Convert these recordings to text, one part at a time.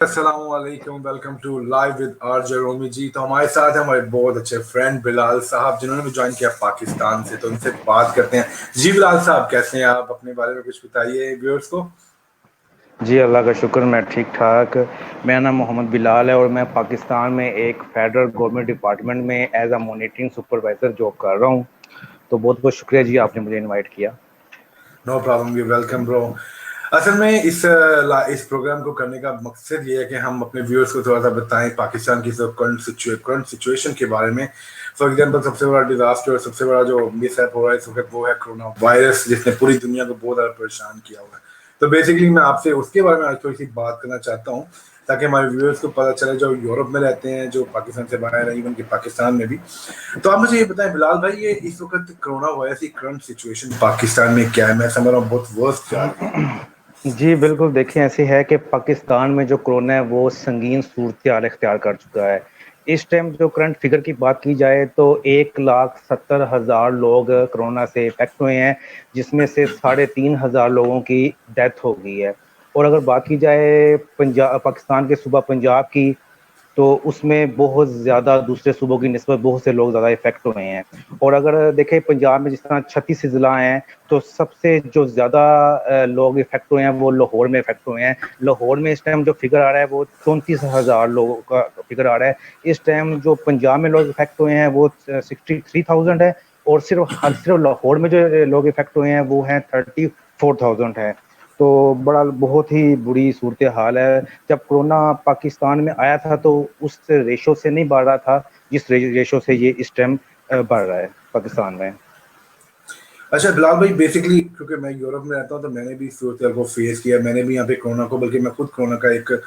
अस्सलामुअलैकुम, welcome to live with RJ Romi ji. तो हमारे साथ हैं हमारे बहुत अच्छे फ्रेंड बिलाल साहब, जिन्होंने भी ज्वाइन किया पाकिस्तान से। तो उनसे बात करते हैं। जी बिलाल साहब, कैसे हैं आप? अपने बारे में कुछ बताइए व्यूअर्स को। जी अल्लाह का शुक्र, मैं ठीक ठाक। मेरा नाम मोहम्मद बिलाल है और मैं पाकिस्तान में एक फेडरल गवर्नमेंट डिपार्टमेंट में as a monitoring supervisor job कर रहा हूँ। तो बहुत बहुत शुक्रिया जी, आपने मुझे इनवाइट किया। No problem, you welcome bro. असल में इस प्रोग्राम को करने का मकसद ये है कि हम अपने व्यूअर्स को थोड़ा सा बताएं पाकिस्तान की करंट सिचुएशन के बारे में। फॉर एग्जांपल, सबसे बड़ा डिजास्टर और सबसे बड़ा जो मिसहैप हो रहा है इस वक्त वो है कोरोना वायरस, जिसने पूरी दुनिया को बहुत ज़्यादा परेशान किया हुआ है। तो बेसिकली मैं आपसे उसके बारे में आज थोड़ी सी बात करना चाहता हूँ, ताकि हमारे व्यूअर्स को पता चले जो यूरोप में रहते हैं, जो पाकिस्तान से बाहर है, इवन कि पाकिस्तान में भी। तो आप मुझे ये बताएं बिलाल भाई, ये इस वक्त कोरोना वायरस की करंट सिचुएशन पाकिस्तान में क्या है? मैं समझ रहा हूँ बहुत वर्स्ट जा रही है। जी बिल्कुल, देखिए ऐसे है कि पाकिस्तान में जो कोरोना है वो संगीन सूरत हाल इख्तियार कर चुका है। इस टाइम जो करंट फिगर की बात की जाए तो 1,70,000 लोग कोरोना से इफेक्ट हुए हैं, जिसमें से 3,500 लोगों की डेथ हो गई है। और अगर बात की जाए पंजाब, पाकिस्तान के सूबा पंजाब की, तो उसमें बहुत ज़्यादा दूसरे सूबों की निस्बत बहुत से लोग ज़्यादा इफेक्ट हुए हैं। और अगर देखें पंजाब में जिस तरह 36 ज़िला हैं, तो सबसे जो ज़्यादा लोग इफेक्ट हुए हैं वो लाहौर में इफेक्ट हुए हैं। लाहौर में इस टाइम जो फिगर आ रहा है वो 34,000 लोगों का फिगर आ रहा है। इस टाइम जो पंजाब में लोग इफेक्ट हुए हैं वो 63,000 है। और सिर्फ लाहौर में जो लोग इफेक्ट हुए हैं वो हैं 34,000 है। तो बड़ा बहुत ही बुरी सूरत हाल है। जब कोरोना पाकिस्तान में आया था तो उस रेशो से नहीं बढ़ रहा था जिस रेशो से ये इस टाइम बढ़ रहा है पाकिस्तान में। अच्छा बिलाल भाई, बेसिकली क्योंकि मैं यूरोप में रहता हूँ तो मैंने भी इस सूरत को फेस किया। मैंने भी यहाँ पे कोरोना को, बल्कि मैं खुद कोरोना का एक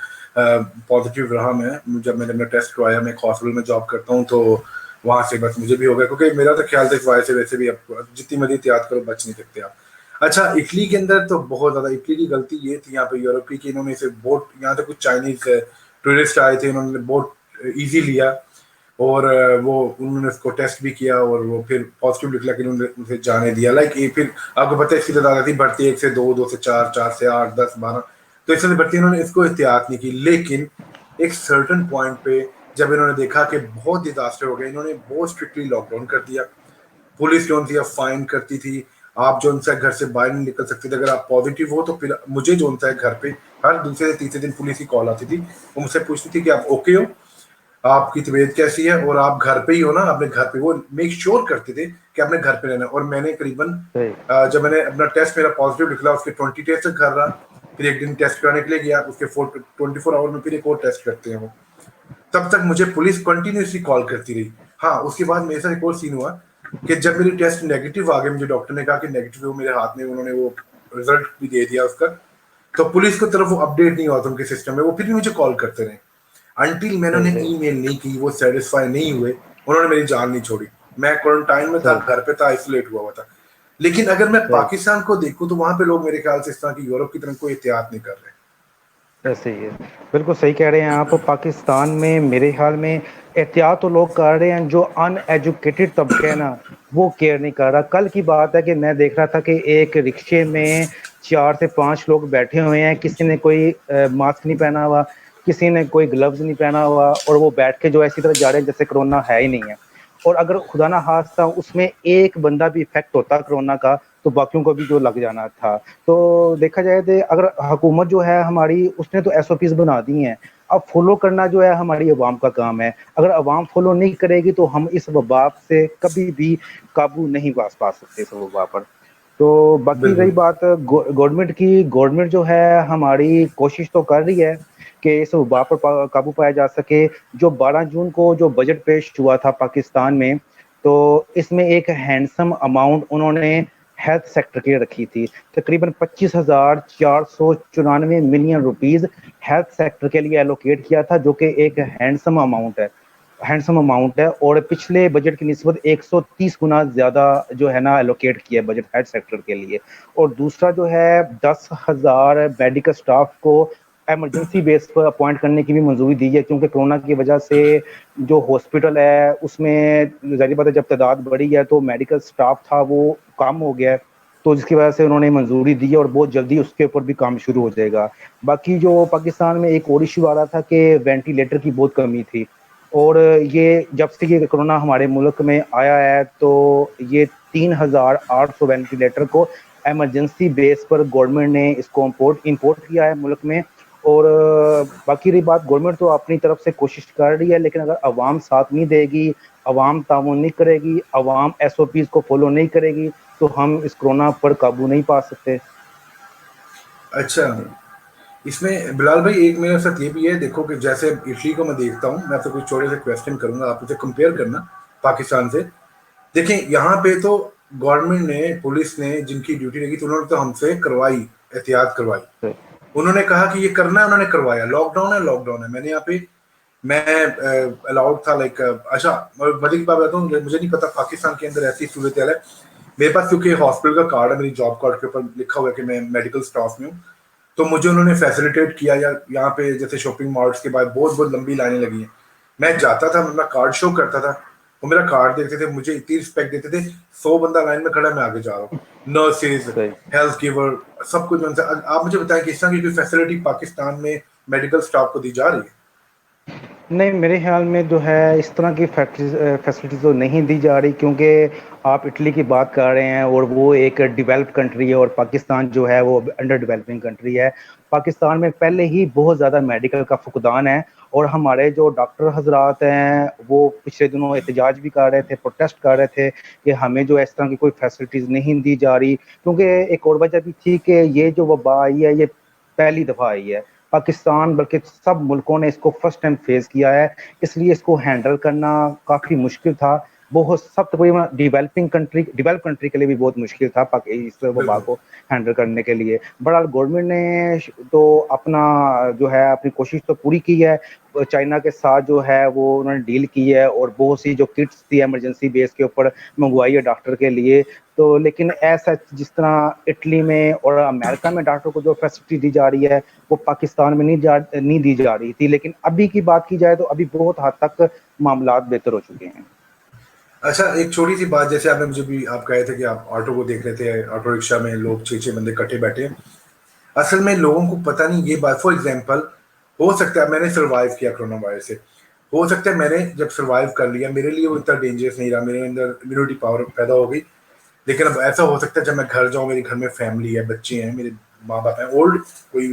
पॉजिटिव रहा। जब मैंने अपना टेस्ट करवाया, मैं एक हॉस्पिटल में जॉब करता हूँ, तो वहां से बस मुझे भी हो गया, क्योंकि मेरा तो ख्याल था इस वायरस से वैसे भी अब जितनी मर्जी एहतियात करो बच नहीं सकते आप। अच्छा, इटली के अंदर तो बहुत ज्यादा, इटली की गलती ये थी यहाँ पे यूरोप की कि इन्होंने इसे बहुत, यहाँ तक कुछ चाइनीज टूरिस्ट आए थे, इन्होंने बहुत ईजी लिया। और वो उन्होंने उसको टेस्ट भी किया और वो फिर पॉजिटिव निकला कि उन्होंने उसे जाने दिया। लाइक ये फिर आपको पता है इसकी तादाद थी बढ़ती 1 से 2, 2 से 4, 4 से 8, 10, 12। तो इससे बढ़ती इन्होंने इसको एहतियात नहीं की। लेकिन एक सर्टन पॉइंट पे जब इन्होंने देखा कि बहुत डिजास्टर हो गया, इन्होंने बहुत स्ट्रिक्टली लॉकडाउन कर दिया। पुलिस जो थी अब फाइन करती थी, आप जो है घर से बाहर नहीं निकल सकते थे। अगर आप पॉजिटिव हो तो फिर मुझे जो है घर पे हर दूसरे या तीसरे दिन पुलिस की कॉल आती थी। वो मुझसे पूछती थी कि आप ओके हो, आपकी तबीयत कैसी है, और आप घर पे ही हो ना, अपने घर पे। वो मेक श्योर करते थे कि आपने घर पे रहना है। और मैंने करीबन सही। जब मैंने अपना टेस्ट मेरा पॉजिटिव निकला, उसके 20 टेस्ट तक घर रहा। फिर एक दिन टेस्ट कराने के लिए गया, उसके 24 आवर में फिर एक और टेस्ट करते हैं वो। तब तक मुझे पुलिस कंटिन्यूसली कॉल करती रही। हाँ, उसके बाद मेरे साथ एक और सीन हुआ कि जब मेरी टेस्ट नेगेटिव आ गए, मुझे डॉक्टर ने कहा कि नेगेटिव हो, मेरे हाथ में उन्होंने वो रिजल्ट भी दे दिया उसका। तो पुलिस की तरफ वो अपडेट नहीं हुआ था उनके सिस्टम में, वो फिर भी मुझे कॉल करते रहे। अनटिल मैंने सही उन्हें सही ईमेल नहीं की, वो सेटिस्फाई नहीं हुए, उन्होंने मेरी जान नहीं छोड़ी। मैं क्वारंटाइन में था, सही घर पे था, आइसोलेट हुआ था। लेकिन अगर मैं सही। पाकिस्तान को देखूं तो वहां पे लोग मेरे ख्याल से इस तरह की यूरोप की तरह कोई एहतियात नहीं कर रहे। ऐसे ही है। बिल्कुल सही कह रहे हैं आप। पाकिस्तान में मेरे ख्याल में एहतियात तो लोग कर रहे हैं, जो अनएजुकेटेड तबका है ना वो केयर नहीं कर रहा। कल की बात है कि मैं देख रहा था कि एक रिक्शे में 4 से 5 लोग बैठे हुए हैं, किसी ने कोई मास्क नहीं पहना हुआ, किसी ने कोई ग्लव्स नहीं पहना हुआ, और वो बैठ के जो ऐसी तरह जा रहे हैं जैसे कोरोना है ही नहीं है। और अगर खुदा ना खास्ता उसमें एक बंदा भी इफेक्ट होता कोरोना का, तो बाकियों को भी जो लग जाना था। तो देखा जाए तो अगर हुकूमत जो है हमारी, उसने तो एसओपीज बना दी हैं, अब फॉलो करना जो है हमारी अवाम का काम है। अगर अवाम फॉलो नहीं करेगी तो हम इस वबा से कभी भी काबू नहीं पा सकते इस वबा पर। तो बाकी रही बिल्कुल। बात गवर्नमेंट की, गवर्नमेंट जो है हमारी कोशिश तो कर रही है कि इस वबा पर काबू पाया जा सके। जो 12 जून को जो बजट पेश हुआ था पाकिस्तान में, तो इसमें एक हैंडसम अमाउंट उन्होंने हेल्थ सेक्टर के लिए रखी थी। तकरीबन 25,494 मिलियन रुपीस हेल्थ सेक्टर के लिए एलोकेट किया था, जो कि एक हैंडसम अमाउंट है। और पिछले बजट की निस्बत 130 गुना ज्यादा जो है ना एलोकेट किया है बजट हेल्थ सेक्टर के लिए। और दूसरा जो है 10,000 मेडिकल स्टाफ को इमरजेंसी बेस पर अपॉइंट करने की भी मंजूरी दी है, क्योंकि कोरोना की वजह से जो हॉस्पिटल है उसमें जाहिर बात है जब तादाद बढ़ी है तो मेडिकल स्टाफ था वो कम हो गया है। तो जिसकी वजह से उन्होंने मंजूरी दी है और बहुत जल्दी उसके ऊपर भी काम शुरू हो जाएगा। बाकी जो पाकिस्तान में एक और इशू आ रहा था कि वेंटिलेटर की बहुत कमी थी, और ये जब से ये कोरोना हमारे मुल्क में आया है तो ये 3,800 वेंटिलेटर को इमरजेंसी बेस पर गवर्नमेंट ने इसको इंपोर्ट किया है मुल्क में। और बाकी रही बात, गवर्नमेंट तो अपनी तरफ से कोशिश कर रही है, लेकिन अगर अवाम साथ नहीं देगी, अवाम ताउन नहीं करेगी, अवाम SOPs को फॉलो नहीं करेगी, तो हम इस कोरोना पर काबू नहीं पा सकते। अच्छा, इसमें बिलाल भाई एक मेरे साथ ये भी है, देखो कि जैसे इटली को मैं देखता हूँ, मैं आपसे कुछ छोटे से क्वेश्चन करूंगा, आप उसे कंपेयर करना पाकिस्तान से। देखें यहाँ पे तो गवर्नमेंट ने, पुलिस ने जिनकी ड्यूटी लगी तो उन्होंने तो हमसे करवाई, एहतियात करवाई। उन्होंने कहा कि ये करना है, उन्होंने करवाया। लॉकडाउन है, लॉकडाउन है। मैंने यहाँ पे मैं अलाउड था लाइक, अच्छा मजे की बात बताता हूँ, मुझे नहीं पता पाकिस्तान के अंदर ऐसी सूरत है। मेरे पास क्योंकि हॉस्पिटल का कार्ड है, मेरी जॉब कार्ड के ऊपर लिखा हुआ है कि मैं मेडिकल स्टाफ में हूँ, तो मुझे उन्होंने फैसिलिटेट किया। या यहाँ पे जैसे शॉपिंग मॉल्स के बाद बहुत बहुत लंबी लाइनें लगी हैं, मैं जाता था, मैं अपना कार्ड शो करता था, वो मेरा कार्ड देखते थे, मुझे इतनी रिस्पेक्ट देते थे। 100 बंदा लाइन में खड़ा है, मैं आगे जा रहा हूँ। नर्सेज, सही। हेल्थ गिवर, सब कुछ उनसे। आप मुझे बताएं कि इस तरह की कोई फैसिलिटी पाकिस्तान में मेडिकल स्टाफ को दी जा रही है? नहीं, मेरे ख्याल में जो है इस तरह की फैसिलिटी तो नहीं दी जा रही, क्योंकि आप इटली की बात कर रहे हैं और वो एक डेवलप्ड कंट्री है, और पाकिस्तान जो है वो अंडर डेवलपिंग कंट्री है। पाकिस्तान में पहले ही बहुत ज़्यादा मेडिकल का फुकदान है, और हमारे जो डॉक्टर हजरात हैं वो पिछले दिनों एहतजाज भी कर रहे थे, प्रोटेस्ट कर रहे थे कि हमें जो इस तरह की कोई फैसिलिटीज़ नहीं दी जा रही। क्योंकि एक और वजह भी थी कि ये जो वबा आई है ये पहली दफ़ा आई है पाकिस्तान, बल्कि सब मुल्कों ने इसको फर्स्ट टाइम फेस किया है, इसलिए इसको हैंडल करना काफ़ी मुश्किल था। बहुत सब तकरीबन डेवलप कंट्री के लिए भी बहुत मुश्किल था इस वबा बिल्कुल। को हैंडल करने के लिए। बहरहाल गवर्नमेंट ने तो अपना जो है अपनी कोशिश तो पूरी की है। चाइना के साथ जो है वो उन्होंने डील की है, और बहुत सी जो किट्स थी इमरजेंसी बेस के ऊपर मंगवाई है डॉक्टर के लिए। तो लेकिन ऐसा जिस तरह इटली में और अमेरिका में डॉक्टर को जो फैसिलिटी दी जा रही है वो पाकिस्तान में नहीं दी जा रही थी। लेकिन अभी की बात की जाए तो अभी बहुत हद तक मामलात बेहतर हो चुके हैं। अच्छा, एक छोटी सी बात, जैसे आपने मुझे भी आप कहे थे कि आप ऑटो को देख रहे थे, ऑटो रिक्शा में लोग 6-6 बंदे इकट्ठे बैठे हैं। असल में लोगों को पता नहीं ये बात। फॉर एग्जांपल, हो सकता है मैंने सर्वाइव किया कोरोना वायरस से, हो सकता है मैंने जब सर्वाइव कर लिया मेरे लिए वो इतना डेंजरस नहीं रहा, मेरे अंदर इम्यूनिटी पावर पैदा हो गई। लेकिन अब ऐसा हो सकता है जब मैं घर जाऊँ, मेरे घर में फैमिली है, बच्चे हैं, मेरे माँ बाप हैं, ओल्ड कोई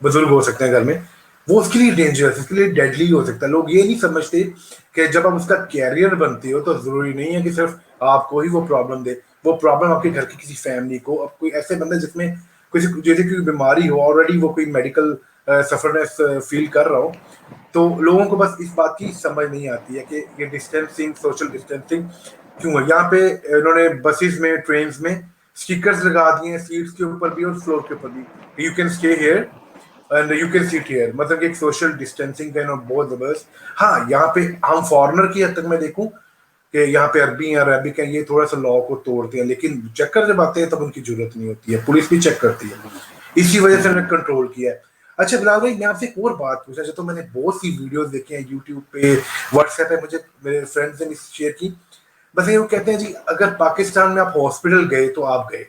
बुजुर्ग हो सकते हैं घर में, वो उसके लिए डेंजरस, उसके लिए डेडली हो सकता है। लोग ये नहीं समझते कि जब आप उसका कैरियर बनते हो तो जरूरी नहीं है कि सिर्फ आपको ही वो प्रॉब्लम दे। वो प्रॉब्लम आपके घर की किसी फैमिली को, अब कोई ऐसे बंदे जिसमें किसी जैसे कोई बीमारी हो, ऑलरेडी वो कोई मेडिकल सफरनेस फील कर रहा हो, तो लोगों को बस इस बात की समझ नहीं आती है कि ये डिस्टेंसिंग, सोशल डिस्टेंसिंग क्यों है। यहाँ पे इन्होंने बसेस में, ट्रेन में स्टिकर्स लगा दिए हैं, सीट्स के ऊपर भी और फ्लोर के ऊपर भी, you can stay here and you can seat here, मतलब कि एक सोशल डिस्टेंसिंग का बहुत जबरदस्त। हाँ, यहाँ पे हम फॉरनर की हद तक मैं देखूं कि यहाँ पे अरबी या अरबिक है, ये थोड़ा सा लॉ को तोड़ते हैं, लेकिन चक्कर जब आते हैं तब उनकी जरूरत नहीं होती है, पुलिस भी चेक करती है। इसी वजह से उन्होंने कंट्रोल किया है। अच्छा बिलाल भाई, मैं आपसे एक और बात पूछना चाहता हूँ। मैंने बहुत सी वीडियोस देखी हैं यूट्यूब पे, व्हाट्सएप पे, मुझे मेरे फ्रेंड्स ने शेयर की। बस ये वो कहते हैं जी, अगर पाकिस्तान में आप हॉस्पिटल गए तो आप गए।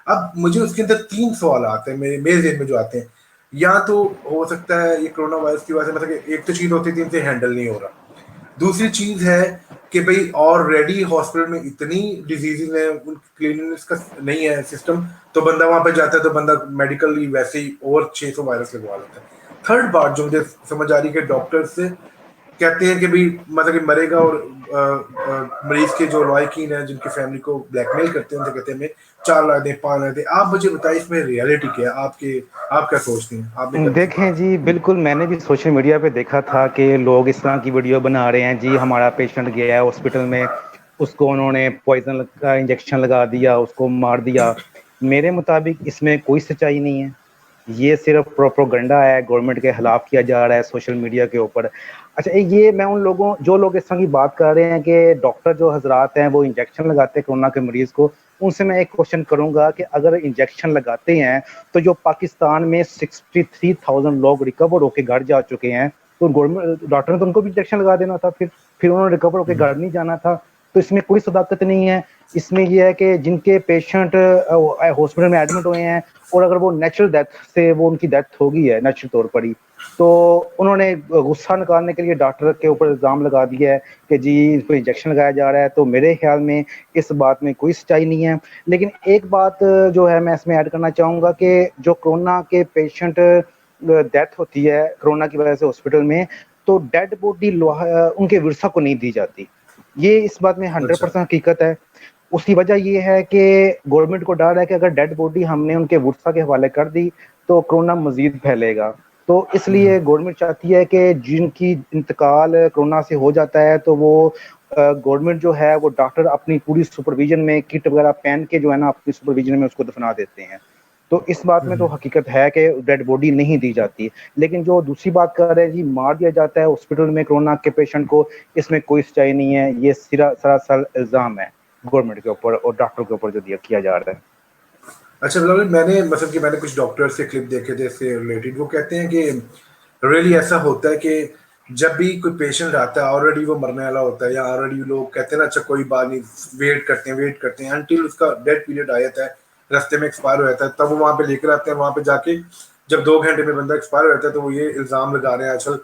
अब मुझे उसके अंदर 3 सवाल आते हैं, मेरे जेब में जो आते हैं। या तो हो सकता है ये कोरोना वायरस की वजह से, मतलब एक तो चीज होती है इनसे हैंडल नहीं हो रहा, दूसरी चीज है कि भाई ऑलरेडी हॉस्पिटल में इतनी डिजीजेज है, क्लीनिनेस का नहीं है सिस्टम, तो बंदा वहां पे जाता है तो बंदा मेडिकली वैसे ही और 600 वायरस लगवा लेता है। थर्ड बात जो मुझे समझ आ रही है कि डॉक्टर्स कहते हैं कि भाई मतलब कि मरेगा, और मरीज के जो लॉयकीन है, जिनकी फैमिली को ब्लैकमेल करते हैं, उनसे कहते हैं हमें 4 लाख दें, 5 लाख दें। आप मुझे बताइए इसमें रियलिटी क्या है, आप क्या सोचते हैं, आपने कभी सुना? देखें जी, बिल्कुल मैंने भी सोशल मीडिया पे देखा था कि लोग इस तरह की वीडियो बना रहे हैं जी, हमारा पेशेंट गया है हॉस्पिटल में, उसको उन्होंने पॉइजन का इंजेक्शन लगा दिया, उसको मार दिया। मेरे मुताबिक इसमें कोई सच्चाई नहीं है, ये सिर्फ प्रोपेगेंडा है, गवर्नमेंट के खिलाफ किया जा रहा है सोशल मीडिया के ऊपर। अच्छा, ये मैं उन लोगों जो लोग इस तरह की बात कर रहे हैं कि डॉक्टर जो हजरात हैं वो इंजेक्शन लगाते हैं कोरोना के मरीज को, उनसे मैं एक क्वेश्चन करूंगा कि अगर इंजेक्शन लगाते हैं तो जो पाकिस्तान में 63,000 लोग रिकवर होकर घर जा चुके हैं, तो गवर्नमेंट डॉक्टर ने तो उनको भी इंजेक्शन लगा देना था, फिर उन्होंने रिकवर होकर घर नहीं जाना था। तो इसमें कोई सदाकत नहीं है। इसमें ये है कि जिनके पेशेंट हॉस्पिटल में एडमिट हुए हैं और अगर वो नेचुरल डेथ से वो उनकी डेथ हो गई है नेचुरल तौर पर ही, तो उन्होंने गुस्सा निकालने के लिए डॉक्टर के ऊपर इल्ज़ाम लगा दिया है कि जी इसको इंजेक्शन लगाया जा रहा है। तो मेरे ख्याल में इस बात में कोई सच्चाई नहीं है। लेकिन एक बात जो है मैं इसमें ऐड करना चाहूँगा कि जो कोरोना के पेशेंट डेथ होती है कोरोना की वजह से हॉस्पिटल में, तो डेड बॉडी उनके विरसा को नहीं दी जाती। ये इस बात में 100% अच्छा। हकीकत है। उसकी वजह ये है कि गवर्नमेंट को डर है कि अगर डेड बॉडी हमने उनके वुर्सा के हवाले कर दी तो कोरोना मजीद फैलेगा। तो इसलिए गवर्नमेंट चाहती है कि जिनकी इंतकाल कोरोना से हो जाता है तो वो गवर्नमेंट जो है वो डॉक्टर अपनी पूरी सुपरविजन में किट वगैरह पहन के जो है ना अपनी सुपरविजन में उसको दफना देते हैं। तो इस बात में तो हकीकत है कि डेड बॉडी नहीं दी जाती। लेकिन जो दूसरी बात कर रहे हैं जी मार दिया जाता है हॉस्पिटल में कोरोना के पेशेंट को, इसमें कोई सच्चाई नहीं है। ये सरासर इल्जाम है गवर्नमेंट के ऊपर और डॉक्टर के ऊपर जो दिया किया जा रहा है। अच्छा बिल्कुल, मैंने मतलब कि मैंने कुछ डॉक्टर से क्लिप देखे थे इससे रिलेटेड। वो कहते हैं कि रियली ऐसा होता है कि जब भी कोई पेशेंट आता है ऑलरेडी वो मरने वाला होता है, या ऑलरेडी लोग कहते हैं ना अच्छा कोई बात नहीं, वेट करते हैं अनटिल उसका डेड पीरियड आ जाता है, रास्ते में एक्सपायर हो जाता है, तब वो वहाँ पे लेकर आते हैं। वहाँ पे जाके जब 2 घंटे में बंदा एक्सपायर हो जाता है तो वो ये इल्ज़ाम लगा रहे हैं आजकल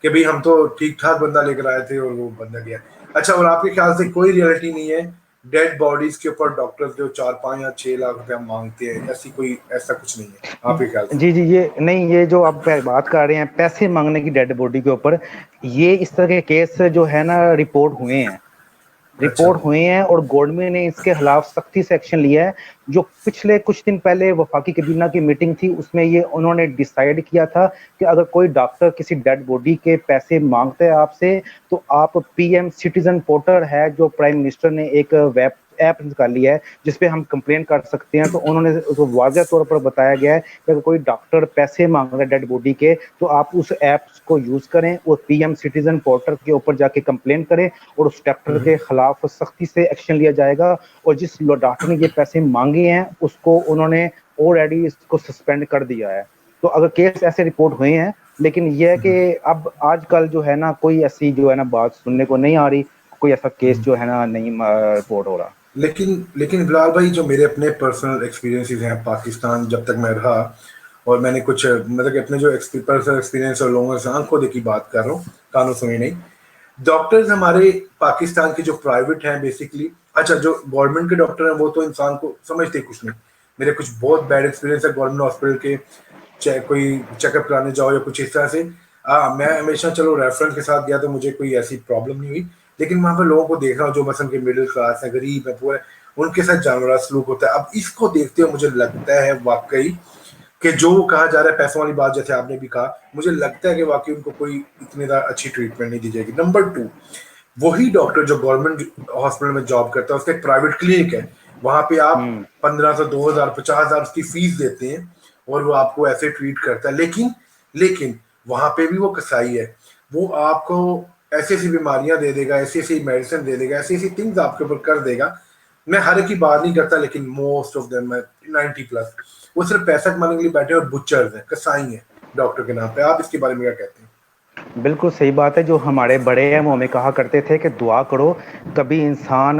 कि भाई हम तो ठीक ठाक बंदा लेकर आए थे और वो बंदा गया। अच्छा, और आपके ख्याल से कोई रियलिटी नहीं है डेड बॉडीज के ऊपर डॉक्टर जो 4, 5 या 6 लाख रुपया मांगते हैं, ऐसी कोई ऐसा कुछ नहीं है आपके ख्याल से? जी जी, ये नहीं, ये जो आप बात कर रहे हैं पैसे मांगने की डेड बॉडी के ऊपर, ये इस तरह के केस जो है ना अच्छा। रिपोर्ट हुए हैं और गवर्नमेंट ने इसके खिलाफ सख्ती से एक्शन लिया है। जो पिछले कुछ दिन पहले वफाकी कैबिनेट की मीटिंग थी उसमें ये उन्होंने डिसाइड किया था कि अगर कोई डॉक्टर किसी डेड बॉडी के पैसे मांगते हैं आपसे, तो आप पीएम सिटीजन पोर्टल है जो प्राइम मिनिस्टर ने एक वेब ऐप निकाली है जिसपे हम कंप्लेन कर सकते हैं। तो उन्होंने उसको वाज़ह तौर पर बताया गया है कि अगर कोई डॉक्टर पैसे मांग रहा है डेड बॉडी के, तो आप उस ऐप को यूज करें और पीएम सिटीजन पोर्टल के ऊपर जाके कंप्लेन करें और उस डॉक्टर के खिलाफ सख्ती से एक्शन लिया जाएगा। और जिस डॉक्टर ने ये पैसे मांगे हैं उसको उन्होंने ऑलरेडी इसको सस्पेंड कर दिया है। तो अगर केस ऐसे रिपोर्ट हुए हैं, लेकिन यह है कि अब आजकल जो है ना कोई ऐसी जो है ना बात सुनने को नहीं आ रही, कोई ऐसा केस जो है ना नहीं रिपोर्ट हो रहा। लेकिन लेकिन बिलाल भाई, जो मेरे अपने पर्सनल एक्सपीरियंसेस हैं पाकिस्तान जब तक मैं रहा, और मैंने कुछ मतलब कि अपने जो पर्सनल एक्सपीरियंस और लोगों से आंखों देखी बात कर रहा हूँ, कानों सुनी नहीं। डॉक्टर्स हमारे पाकिस्तान के जो प्राइवेट हैं बेसिकली, अच्छा जो गवर्नमेंट के डॉक्टर हैं वो तो इंसान को समझते कुछ नहीं। मेरे कुछ बहुत बैड एक्सपीरियंस है गवर्नमेंट हॉस्पिटल के, चाहे कोई चेकअप कराने जाओ या कुछ इस तरह से। मैं हमेशा चलो रेफरेंस के साथ गया तो मुझे कोई ऐसी प्रॉब्लम नहीं हुई, लेकिन वहाँ पे लोगों को देख रहा हूँ जो मसलन के मिडिल क्लास है, गरीब है, पूरे, उनके साथ जानवरा सलूक होता है। अब इसको देखते हुए मुझे लगता है वाकई कि जो कहा जा रहा है पैसों वाली बात, जैसे आपने भी कहा, मुझे लगता है कि वाकई उनको कोई इतनी ज़्यादा अच्छी ट्रीटमेंट नहीं दी जाएगी। नंबर 2, वही डॉक्टर जो गवर्नमेंट हॉस्पिटल में जॉब करता है उसका एक प्राइवेट क्लिनिक है, वहां पे आप 1500, 2000, 50,000 उसकी फीस देते हैं और वो आपको ऐसे ट्रीट करता है। लेकिन वहां पे भी वो कसाई है, वो आपको ऐसी ऐसी बीमारियां दे देगा, ऐसी ऐसी मेडिसिन दे देगा, ऐसी ऐसी थिंग्स आपके ऊपर कर देगा। मैं हर एक की बात नहीं करता, लेकिन मोस्ट ऑफ देम 90+, वो सिर्फ पैसा कमाने के लिए बैठे और बुचर्स हैं, कसाई हैं डॉक्टर के नाम पे। आप इसके बारे में क्या कहते हैं? बिल्कुल सही बात है। जो हमारे बड़े हैं वो हमें कहा करते थे कि दुआ करो कभी इंसान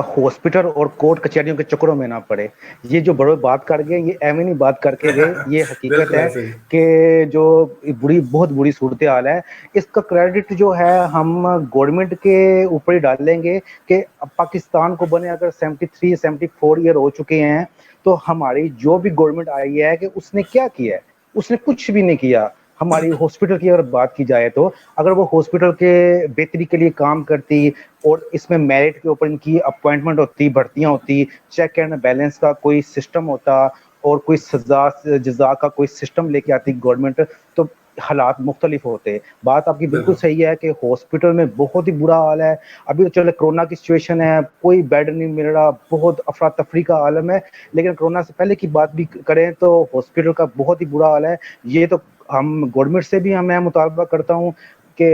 हॉस्पिटल और कोर्ट कचहरियों के चक्करों में ना पड़े। ये जो बड़े बात कर गए ये एवं नहीं बात करके गए, ये हकीकत बिल्कुल है ऐसे ही। कि जो बहुत बुरी सूरत हाल है, इसका क्रेडिट जो है हम गवर्नमेंट के ऊपर ही डालेंगे कि पाकिस्तान को बने अगर 73 74 ईयर हो चुके हैं, तो हमारी जो भी गवर्नमेंट आई है कि उसने क्या किया है? उसने कुछ भी नहीं किया। हमारी हॉस्पिटल की अगर बात की जाए तो अगर वो हॉस्पिटल के बेहतरी के लिए काम करती और इसमें मेरिट के ऊपर इनकी अपॉइंटमेंट होती, भर्तियां होती, चेक एंड बैलेंस का कोई सिस्टम होता और कोई सजा जजा का कोई सिस्टम लेके आती गवर्नमेंट, तो हालात मुख्तलिफ होते। बात आपकी बिल्कुल बिल्कुल। सही है कि हॉस्पिटल में बहुत ही बुरा हाल है। अभी तो चलो कोरोना की सिचुएशन है, कोई बेड नहीं मिल रहा, बहुत अफरा तफरी का आलम है, लेकिन कोरोना से पहले की बात भी करें तो हॉस्पिटल का बहुत ही बुरा हाल है। ये तो हम गवर्नमेंट से भी मैं मुतालबा करता हूँ कि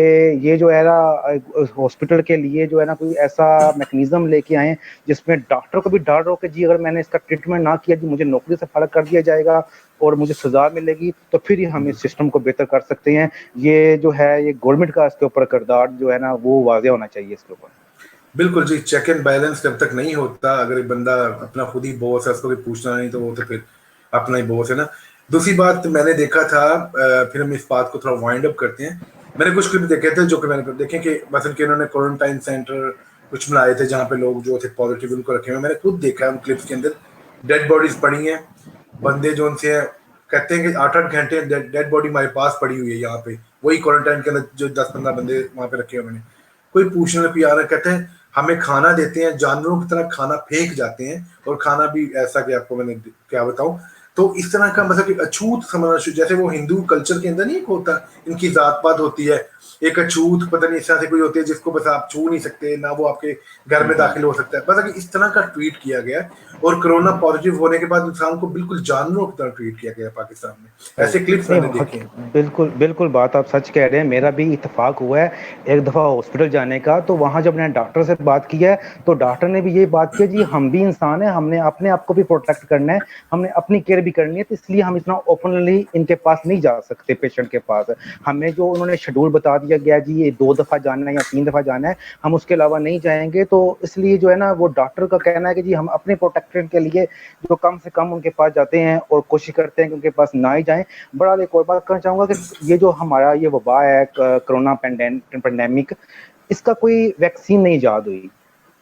ये जो है ना हॉस्पिटल के लिए जो है ना कोई ऐसा मैकेनिज्म लेके आए जिसमें डॉक्टर को भी डर हो कि जी अगर मैंने इसका ट्रीटमेंट ना किया जी मुझे नौकरी से फर्क कर दिया जाएगा और मुझे सजा मिलेगी, तो फिर ही हम इस सिस्टम को बेहतर कर सकते हैं। ये जो है ये गवर्नमेंट का इसके ऊपर किरदार जो है ना वो वाज़ेह होना चाहिए इसके ऊपर। बिल्कुल जी, चेक एंड बैलेंस जब तक नहीं होता, अगर एक बंदा अपना खुद ही बॉस है, उसको कोई पूछना नहीं, तो वो तो फिर अपना ही बॉस है ना। दूसरी बात मैंने देखा था, फिर हम इस बात को थोड़ा वाइंड अप करते हैं। मैंने कुछ क्लिप देखे थे जो कि मैंने देखे कि मसलन कि उन्होंने क्वारंटाइन सेंटर कुछ बनाए थे जहाँ पे लोग जो थे पॉजिटिव उनको रखे हुए, मैंने खुद देखा है उन क्लिप्स के अंदर डेड बॉडीज पड़ी हैं, बंदे जो उनसे हैं, कहते हैं कि 8-8 घंटे डेड बॉडी हमारे पास पड़ी हुई है यहाँ पे, वही क्वारंटाइन के अंदर जो 10-15 बंदे वहां पे रखे हुए हैं। कोई पूछने पे आ रहा, कहते हैं हमें खाना देते हैं, जानवरों की तरह खाना फेंक जाते हैं, और खाना भी ऐसा कि आपको मैंने क्या बताऊं। तो इस तरह का मतलब कि अछूत समझना शुरू, जैसे वो हिंदू कल्चर के अंदर नहीं एक होता, इनकी जात पात होती है, एक अछूत पता नहीं इस तरह से कोई होती है जिसको बस आप छू नहीं सकते ना, वो आपके घर में दाखिल हो सकता है, मतलब कि इस तरह का ट्रीट किया गया है। और कोरोना पॉजिटिव होने के बाद इंसान को बिल्कुल जानवरों की तरह ट्रीट किया गया पाकिस्तान में, ऐसे क्लिप्स नहीं मैंने देखे हैं। बिल्कुल बिल्कुल बात आप सच कह रहे हैं। मेरा भी इत्तेफाक हुआ है एक दफ़ा हॉस्पिटल जाने का, तो वहाँ जब मैंने डॉक्टर से बात की है तो डॉक्टर ने भी ये बात की है, जी हम भी इंसान हैं, हमने अपने आप को भी प्रोटेक्ट करना है, हमने अपनी केयर भी करनी है, तो इसलिए हम इतना ओपनली इनके पास नहीं जा सकते, पेशेंट के पास। हमें जो उन्होंने शेड्यूल बता दिया गया जी ये 2 दफ़ा जाना है या 3 दफ़ा जाना है, हम उसके अलावा नहीं जाएंगे। तो इसलिए जो है ना, वो डॉक्टर का कहना है कि जी हम अपने प्रोटेक्शन के लिए जो कम से कम उनके पास जाते हैं और कोशिश करते हैं कि उनके पास ना ही जाएं। बड़ा एक और बात करना चाहूंगा कि ये जो हमारा ये वबा है कोरोना पेंडेमिक, इसका कोई वैक्सीन नहीं इजाद हुई।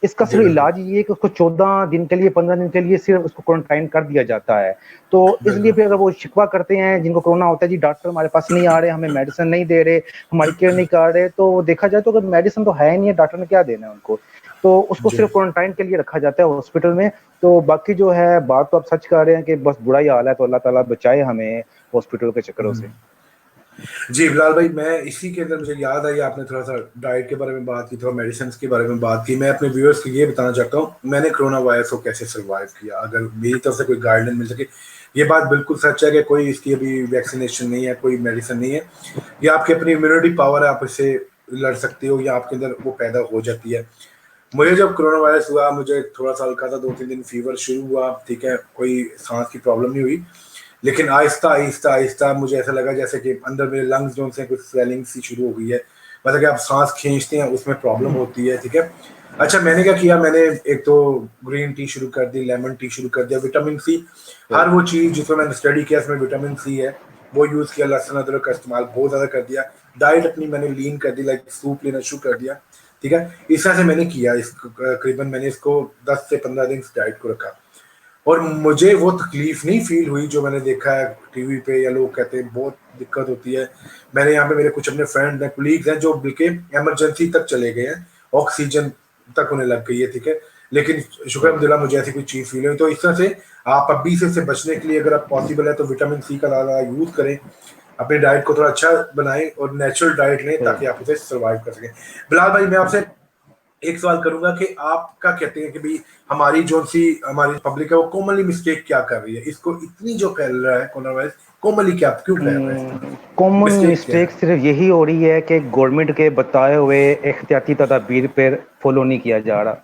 इसका जी सिर्फ बिल्कुल। इलाज ये है कि उसको 14 दिन के लिए 15 दिन के लिए सिर्फ उसको क्वारंटाइन कर दिया जाता है। तो इसलिए बिल्कुल फिर अगर वो शिकवा करते हैं जिनको कोरोना होता है, जी डॉक्टर हमारे पास नहीं आ रहे, हमें मेडिसिन नहीं दे रहे, हमारी केयर नहीं कर रहे, तो देखा जाए तो अगर मेडिसिन तो है ही नहीं है, डॉक्टर ने क्या देना है उनको, तो उसको जी। सिर्फ क्वारंटाइन के लिए रखा जाता है हॉस्पिटल में। तो बाकी जो है बात तो आप सच कर रहे हैं कि बस बुरा ही हाल है, तो अल्लाह ताला बचाए हमें हॉस्पिटल के चक्करों से। जी बिलाल भाई, मैं इसी के अंदर मुझे याद आई, आपने थोड़ा सा डाइट के बारे में बात की, थोड़ा मेडिसिन के बारे में बात की, मैं अपने व्यूअर्स को ये बताना चाहता हूँ मैंने कोरोना वायरस को कैसे सर्वाइव किया, अगर मेरी तरफ से कोई गाइडलाइन मिल सके। ये बात बिल्कुल सच है कि कोई इसकी अभी वैक्सीनेशन नहीं है, कोई मेडिसिन नहीं है, ये आपकी अपनी इम्यूनिटी पावर है, आप इससे लड़ सकते हो या आपके अंदर वो पैदा हो जाती है। मुझे जब कोरोना वायरस हुआ, मुझे थोड़ा सा हल्का था, 2-3 दिन फीवर शुरू हुआ, ठीक है, कोई सांस की प्रॉब्लम नहीं हुई, लेकिन आहिस्ता आहिस्ता आहिस्ता मुझे ऐसा लगा जैसे कि अंदर मेरे लंग्स जो से कुछ स्वेलिंग सी शुरू हो गई है, मतलब कि आप सांस खींचते हैं उसमें प्रॉब्लम होती है, ठीक है। अच्छा, मैंने क्या किया, मैंने एक तो ग्रीन टी शुरू कर दी, लेमन टी शुरू कर दिया, विटामिन सी, हर वो चीज़ जिसमें मैंने स्टडी किया इसमें विटामिन सी है वो यूज़ किया, लहसुन अदरक का इस्तेमाल बहुत ज़्यादा कर दिया, डाइट अपनी मैंने लीन कर दी, लाइक सूप लेना शुरू कर दिया, ठीक है। इस तरह से मैंने किया, इस करीबन मैंने इसको 10 से 15 दिन डाइट को रखा, और मुझे वो तकलीफ नहीं फील हुई जो मैंने देखा है टीवी पे, या लोग कहते हैं बहुत दिक्कत होती है। मैंने यहाँ पे मेरे कुछ अपने फ्रेंड हैं, कोलीग्स हैं जो बल्कि इमरजेंसी तक चले गए हैं, ऑक्सीजन तक उन्हें लग गई है, ठीक है, लेकिन शुक्र अल्हम्दुलिल्लाह मुझे ऐसी कोई चीज़ फील हुई। तो इस तरह से आप अभी से बचने के लिए अगर आप पॉसिबल है तो विटामिन सी का ज़्यादा यूज़ करें, अपनी डाइट को थोड़ा अच्छा बनाएं और नेचुरल डाइट लें ताकि आप उसे सर्वाइव कर सकें। बिलाल भाई, मैं आपसे एक सवाल करूंगा कि आप क्या कहते हैं कि भाई हमारी जो सी हमारी पब्लिक है वो कॉमनली मिस्टेक क्या कर रही है, इसको इतनी जो फैल रहा है कोरोना वायरस, कॉमनली क्या क्यों फैल रहा है इस तरह, कॉमन मिस्टेक क्या मिस्टेक है? सिर्फ यही हो रही है कि गवर्नमेंट के बताए हुए एहतियाती तदाबीर पर फॉलो नहीं किया जा रहा,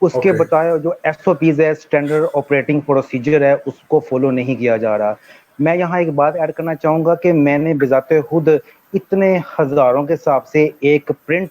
उसके ओके। बताए जो एसओपीज है, स्टैंडर्ड ऑपरेटिंग प्रोसीजर है, उसको फॉलो नहीं किया जा रहा। मैं यहाँ एक बात ऐड करना चाहूंगा कि मैंने बिजाते खुद इतने हजारों के हिसाब से एक प्रिंट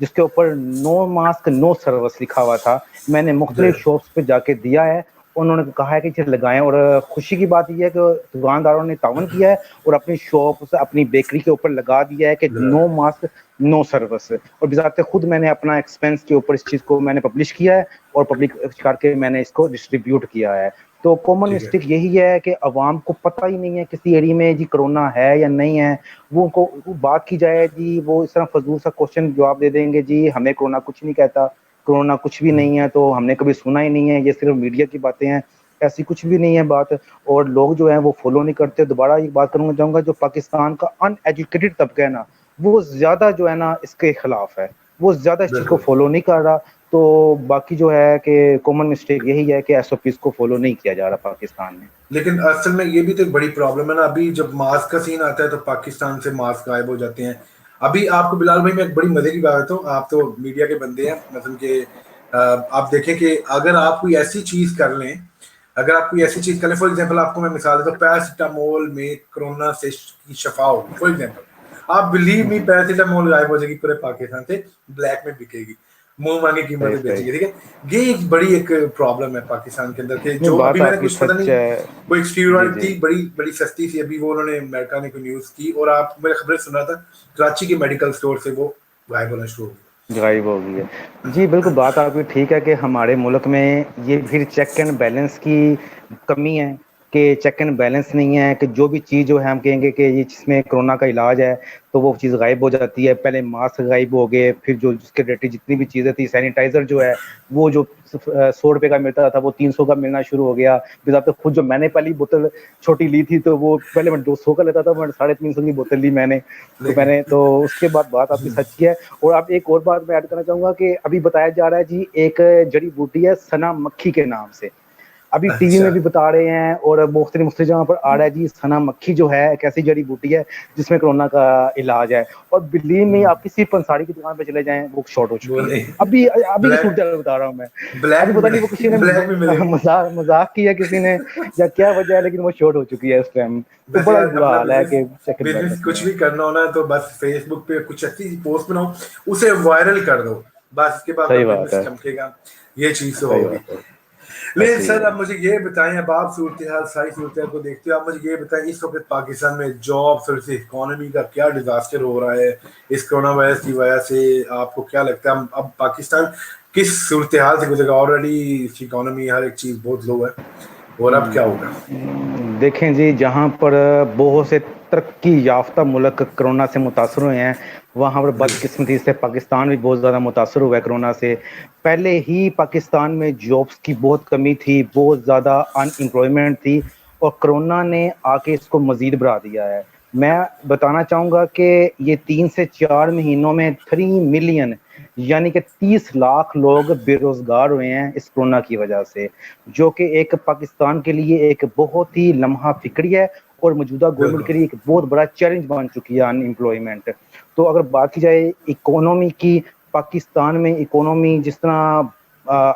जिसके ऊपर नो मास्क नो सर्विस लिखा हुआ था, मैंने जी मुख्तलिफ शॉप्स पे जाके दिया है, उन्होंने कहा है कि इसे लगाएं। और खुशी की बात यह है कि दुकानदारों ने तावन किया है और अपनी शॉप से अपनी बेकरी के ऊपर लगा दिया है कि नो मास्क नो सर्विस। और बिजाते खुद मैंने अपना एक्सपेंस के ऊपर इस चीज़ को मैंने पब्लिश किया है और पब्लिक करके मैंने इसको डिस्ट्रीब्यूट किया है। तो कॉमन ठीक है। मिस्टेक यही है कि अवाम को पता ही नहीं है किसी एरिया में जी कोरोना है या नहीं है, वो बात की जाए जी वो इस तरह फजूल सा क्वेश्चन जवाब दे देंगे, जी हमें कोरोना कुछ नहीं कहता, कोरोना कुछ भी नहीं है, तो हमने कभी सुना ही नहीं है, ये सिर्फ मीडिया की बातें हैं, ऐसी कुछ भी नहीं है बात। और लोग जो है वो फॉलो नहीं करते। दोबारा एक बात करूंगा चाहूंगा, जो पाकिस्तान का अनएजुकेटेड तबका है ना, वो ज्यादा जो है ना इसके खिलाफ है, वो ज्यादा इस चीज को बिल्कुल। फॉलो नहीं कर रहा। तो बाकी जो है कि कॉमन मिस्टेक यही है कि एसओपीज को फॉलो नहीं किया जा रहा पाकिस्तान में। लेकिन असल में ये भी तो एक बड़ी प्रॉब्लम है ना, अभी जब मास्क का सीन आता है तो पाकिस्तान से मास्क गायब हो जाते हैं। अभी आपको बिलाल भाई मैं एक बड़ी मजे की बात बताता हूँ, आप तो मीडिया के बंदे हैं, मतलब कि आप देखें कि अगर आप कोई ऐसी चीज कर लें, अगर आप कोई ऐसी चीज कर लें, फॉर एग्जाम्पल आपको मैं मिसाल देता हूँ, पैरासिटामोल में कोरोना से की शफा हो, फॉर एग्जाम्पल, आप बिलीव मी पैरासिटामोल गायब हो जाएगी पूरे पाकिस्तान से, ब्लैक में बिकेगी। मुंह मांगी सही कीमतें बेची सही। गई, ठीक है। ये एक बड़ी एक प्रॉब्लम है पाकिस्तान के अंदर कि नहीं, जो अभी बात मैंने आपकी कुछ पता सच नहीं, है। कोई एक जी स्टीरॉयड जी। थी बड़ी बड़ी सस्ती सी, अभी वो उन्होंने अमेरिका ने कोई न्यूज की, और आप मेरे खबरें सुन रहा था कराची के मेडिकल स्टोर से वो गायब होना शुरू हो गायब हो गई है। जी बिल्कुल, बात आपकी ठीक है कि हमारे मुल्क में ये फिर चेक एंड बैलेंस की कमी है, कि चेक एंड बैलेंस नहीं है, कि जो भी चीज़ जो है हम कहेंगे कि ये जिसमें कोरोना का इलाज है तो वो चीज़ गायब हो जाती है। पहले मास्क गायब हो गए, फिर जो जिसके रिलेटेड जितनी भी चीज़ें थी, सैनिटाइज़र जो है वो जो 100 रुपये का मिलता था वो 300 का मिलना शुरू हो गया। फिर आप तो खुद, जो मैंने पहली बोतल छोटी ली थी तो वो पहले मैं 200 का लेता था, मैं 350 की बोतल ली मैंने। तो गई। मैंने तो उसके बाद बात आपकी सच्ची है। और आप एक और बात मैं ऐड करना चाहूंगा कि अभी बताया जा रहा है जी, एक जड़ी बूटी है सना मक्खी के नाम से, अभी टीवी अच्छा। में भी बता रहे हैं और मुख्तलिफ जगह पर आ रहा है जी। सना मक्खी जो है एक ऐसी जड़ी बूटी है जिसमें कोरोना का इलाज है, और बिल्ली में आप किसी पंसारी की दुकान पे चले जाएं वो शॉर्ट हो वो चुकी है। नहीं, अभी अभी की ब्लैक, सूरत बता रहा हूँ मैं। ब्लैक अभी में पता मिले, नहीं वो किसी ने ब्लैक में मिलेगी। मजाक मजाक किया किसी ने या क्या वजह है, लेकिन वो शॉर्ट हो चुकी है इस टाइम। तो वैसे बड़ा ही यार बुरा अपना हाल है बिजनेस, कि सेकंड बिजनेस बैलेंस में कुछ है। भी करना होना है तो बस फेसबुक पे कुछ अच्छी पोस्ट बनाओ, उसे वायरल कर दो, बस उसके बाद सही अपना बात बिजनेस है। चमकेगा। ये चीज तो सही होगी। बात है। लेकिन अच्छी सर है। अब मुझे ये बताएं, अब आप सूरत हाल सारी सूरत हाल को देखते हो, आप मुझे ये बताएं इस वक्त पाकिस्तान में जॉब्स और इकोनॉमी का क्या डिजास्टर हो रहा है इस कोरोना वायरस की वजह से। आपको क्या लगता है अब पाकिस्तान किस सूरत हाल से गुजरेगा? ऑलरेडी इकोनॉमी हर एक चीज बहुत लो है, और अब क्या होगा? देखें जी, जहाँ पर बहुत से तरक्की याफ्ता मुल्क कोरोना से मुतासर हुए हैं, वहाँ पर जी। बदकिस्मती से पाकिस्तान भी बहुत ज़्यादा मुतासर हुआ है कोरोना से। पहले ही पाकिस्तान में जॉब्स की बहुत कमी थी, बहुत ज़्यादा अनएम्प्लॉयमेंट थी, और कोरोना ने आके इसको मज़ीद बढ़ा दिया है। मैं बताना चाहूँगा कि ये 3 से 4 महीनों में 3 मिलियन यानी कि 30 लाख लोग बेरोजगार हुए हैं इस कोरोना की वजह से, जो कि एक पाकिस्तान के लिए एक बहुत ही लम्हा फिक्री है, और मौजूदा गवर्नमेंट बिल्कुल। के लिए एक बहुत बड़ा चैलेंज बन चुकी है अनएम्प्लॉयमेंट। तो अगर बात की जाए इकोनॉमी की, पाकिस्तान में इकोनॉमी जिस तरह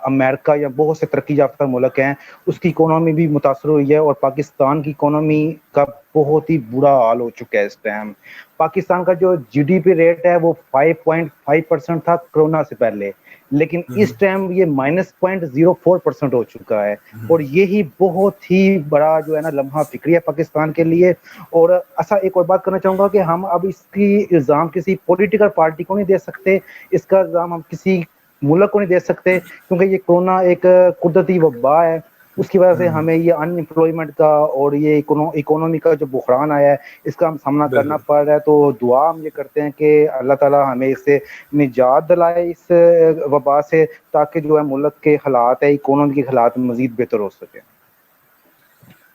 अमेरिका या बहुत से तरक्की याफ्ता मुल्क हैं उसकी इकोनॉमी भी मुतासर हुई है, और पाकिस्तान की इकोनॉमी का बहुत ही बुरा हाल हो चुका है इस टाइम। पाकिस्तान का जो जीडीपी रेट है वो 5.5% था कोरोना से पहले, लेकिन इस टाइम ये -0.04% हो चुका है। और यही बहुत ही बड़ा जो है ना लम्हा फिक्री है पाकिस्तान के लिए। और ऐसा एक और बात करना चाहूंगा कि हम अब इसकी इल्ज़ाम किसी पॉलिटिकल पार्टी को नहीं दे सकते, इसका इल्ज़ाम हम किसी मुल्क को नहीं दे सकते, क्योंकि ये कोरोना एक कुदरती वबा है। उसकी वजह से हमें ये अनएम्प्लॉयमेंट का और ये इकोनॉमी का जो बुहरान आया है इसका हम सामना करना बिल्कुल। पड़ रहा है। तो दुआ हम ये करते हैं कि अल्लाह ताला हमें इससे निजात दिलाए इस वबा से, ताकि जो है मुल्क के हालात है, इकोनॉमी के हालात मजीद बेहतर हो सके।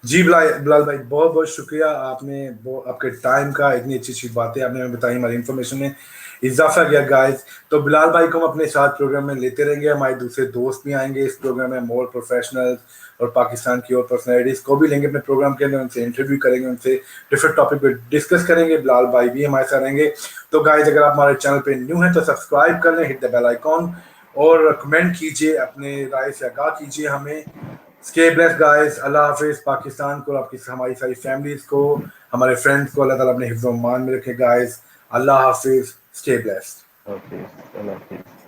जी बिलाल, बिलाल भाई बहुत बहुत शुक्रिया, आपने आपके टाइम का इतनी अच्छी अच्छी बातें आपने हमें बताई, हमारी इन्फॉर्मेशन में इजाफा किया गाइस। तो बिलाल भाई को हम अपने साथ प्रोग्राम में लेते रहेंगे, हमारे दूसरे दोस्त भी आएंगे इस प्रोग्राम में, मोर प्रोफेशनल्स और पाकिस्तान की और पर्सनैलिटीज को भी लेंगे अपने प्रोग्राम के अंदर, उनसे इंटरव्यू करेंगे, उनसे डिफरेंट टॉपिक पे डिस्कस करेंगे। बिलाल भाई भी हमारे साथ रहेंगे। तो गाइस अगर आप हमारे चैनल पे न्यू हैं तो सब्सक्राइब कर लें, हिट द बेल आइकॉन, और कमेंट कीजिए, अपने राय से आगाह कीजिए हमें। स्टे ब्लेस्ड गाइस, अल्लाह हाफिज। पाकिस्तान को, आपकी हमारी सारी फैमिलीज को, हमारे फ्रेंड्स को अल्लाह ताला अपने हिफ्ज़-ओ-मान में रखे गाइस। अल्लाह हाफिज, स्टे ब्लेस्ड। ओके, अल्लाह हाफिज़।